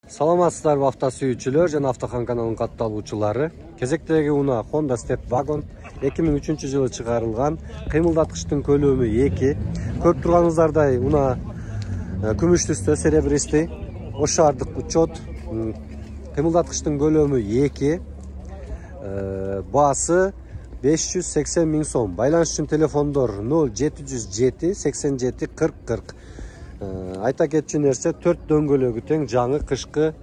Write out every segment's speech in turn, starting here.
Саламатсыздарбы авто сүйүүчүлөр жана Автохан каналынын катталуучулары. Кезектеги унаа Honda Step Wagon 2003-жылы чыгарылган, кыймылдаткычтын көлөмү 2. Көрүп турганыңыздардай унаа күмүш түстө, серебристый, ошардык учет. Кыймылдаткычтын көлөмү 2. Баасы 580 миң сом. Байланыш үчүн телефондор 0707 87 40 40. Айта кетчү нерсе 4 дөңгөлөгү тең жаңы кышкы.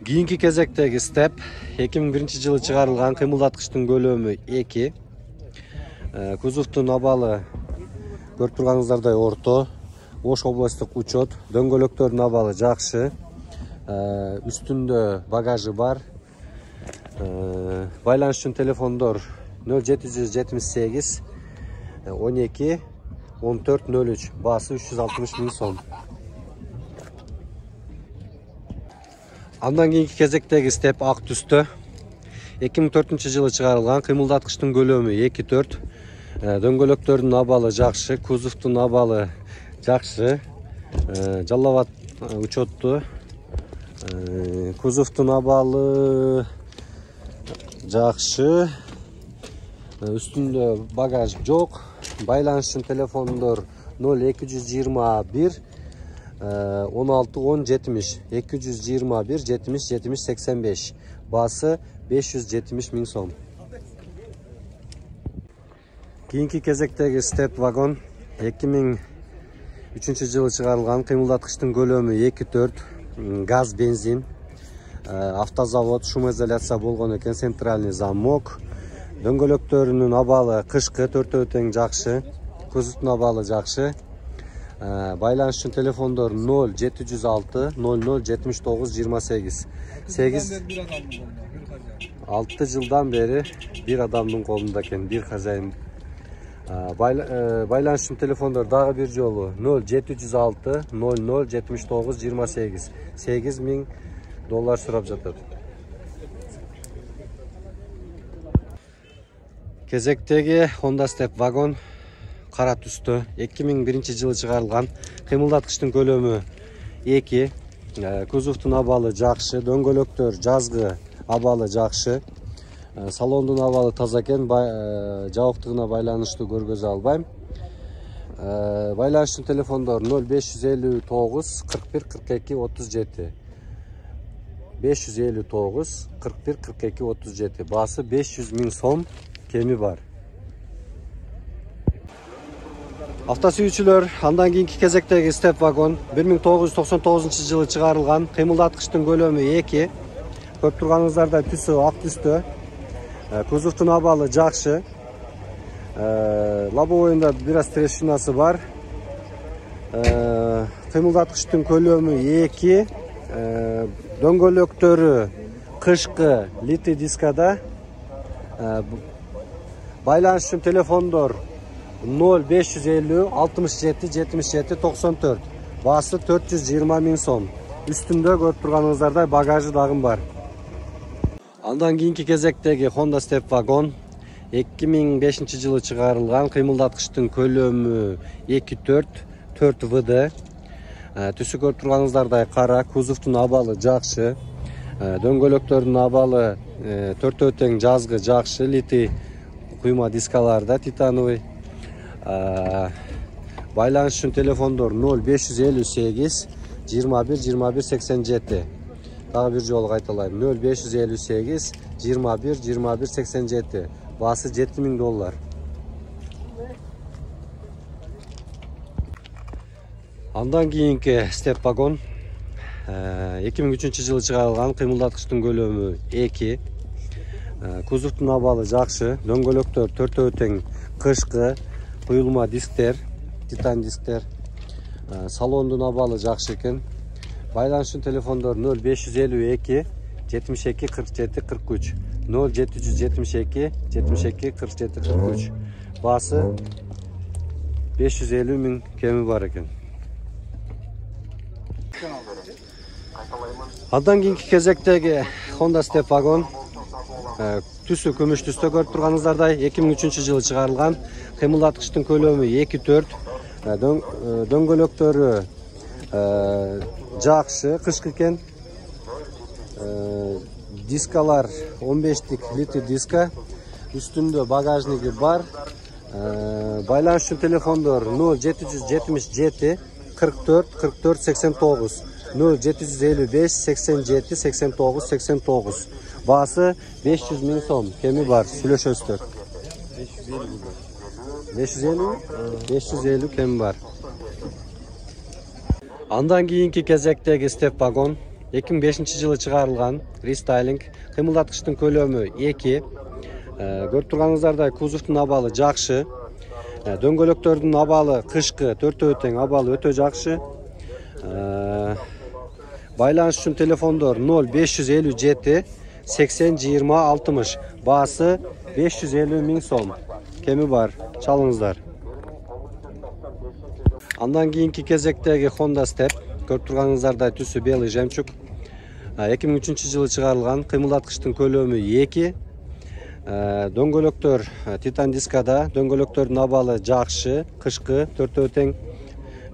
Кийинки кезектеги Step 2001-жылы чыгарылган, кыймылдаткычтын көлөмү 2. Кузовдун абалы көрүп турганыңыздардай орто, Ош областык учет, дөңгөлөктөрдүн абалы жакшы. Үстүндө багажы бар. Байланыш үчүн телефондор 0778 12 14 03. Баасы 360 миң сом. Андан кийинки кезектеги Step ак түстө 2004-жылы чыгарылган, кыймылдаткычтын көлөмү 2.4. Дөңгөлөктөрдүн абалы жакшы, кузовдун абалы жакшы. Жаллабат учетту. Кузовдун абалы жакшы. Үстүндө багаж жок. Байланыш үчүн телефондор 0221 16 10 70 221 70 70 85. Баасы 570 миң сом. Кийинки кезектеги Step Wagon 2003-жылы чыгарылган, кыймылдаткычтын көлөмү 2.4. Газ, бензин. Автозавод, шум изоляция болгон экен, центральный замок. Дөңгөлөктөрүнүн абалы кышкы, төртөө тең жакшы. Кузовдун абалы жакшы. Байланыш үчүн телефондор 0706 00 79 28. 6 жылдан бери бир адамдын колунда экен, бир хозяин. Байланыш үчүн телефондор дагы бир жолу 0706 00 79 28. 8 миң доллар сурап жатат. Кезектеги Honda Step Wagon кара түстө 2001-жылы чыгарылган, кыймылдаткычтын көлөмү 2. Кузовдун абалы жакшы, дөңгөлөктөр жазгы, абалы жакшы. Салондун абалы таза экен, жабыктыгына байланыштуу көргөзө албайм. Байланыш үчүн телефондор 0559 41 42 37. 559 41 42 37. Баасы 500 миң сом, кеми бар. Авто сүйүүчүлөр, андан кийинки кезектеги Step Wagon 1999-жылы чыгарылган, кыймылдаткычтын көлөмү 2. Көрүп турганыңыздардай түсү ак түстө. Кузовдун абалы жакшы. Лобовойунда бир аз трещинасы бар. Кыймылдаткычтын көлөмү 2. Дөңгөлөктөрү кышкы, литий дискада. Байланыш үчүн телефондор 0550 67 77 94. Баасы 420 миң сом. Үстүндө көрүп турганыңыздардай багажы дагы бар. Андан кийинки кезектеги Honda Step Wagon 2005-жылы чыгарылган, кыймылдаткычтын көлөмү 2.4 4 ВД. Түсү көрүп турганыңыздардай кара, кузовдун абалы жакшы. Дөңгөлөктөрдүн абалы төртөө тең жазгы жакшы, литий куйма дискаларда, титановый. Байланыш үчүн телефондор 0558 21 21 87. Дагы бир жолу кайталайм. 0558 21 21 87. Баасы 7 миң доллар. Андан кийинки Step Wagon 2003-жылы чыгарылган, кыймылдаткычтын көлөмү 2. Кузовдун абалы жакшы, дөңгөлөктөр төртөө тең кышкы, куюлма дисктер, титан дисктер. Салондун абалы жакшы экен. Байланыш үчүн телефондор 0552 72 47 43. 0772 72 47 43. Баасы 550 миң кеми бар экен. Андан кийинки кезектеги Honda Step Wagon түсү күмүш түстө көрүп турганыңыздардай 2003-жылы чыгарылган, кыймылдаткычтын көлөмү 2.4. Дөңгөлөктөрү жакшы, кышкы экен. Дискалар 15 литр диска. Üstünde bagajnigi бар. Байланыш үчүн телефондор 0777 44 44 89 0755 87 89 89. Baası 500 000 сом. Kemi бар, сүйлөшөсүздөр. 550 550 kemi бар. Андан кийинки кезектеги степ вагон 2005-жылы чыгарылган рестайлинг. Кыймылдаткычтын көлөмү 2. Көрүп турганыңыздардай кузовдун абалы жакшы. Дөңгөлөктөрдүн абалы кышкы төртөө тең абалы өтө жакшы. Байланыш үчүн телефондор 0557 80 20 60. Baası 550 000 сом. Kemi бар, чалыңыздар. Андан кийинки кезектеги Honda Step. Көрүп турганыңыздардай түсү белый жемчуг. 2003-жылы чыгарылган. Кыймылдаткычтын көлөмү 2. Дөңгөлөктөр титан дискада. Дөңгөлөктөрдүн абалы жакшы, кышкы төртөө тең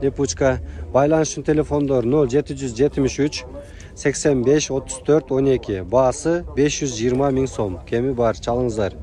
липучка. Байланыш үчүн телефондор 0773 85 34 12. Baası 520 000 сом. Kemi бар, чалыңыздар.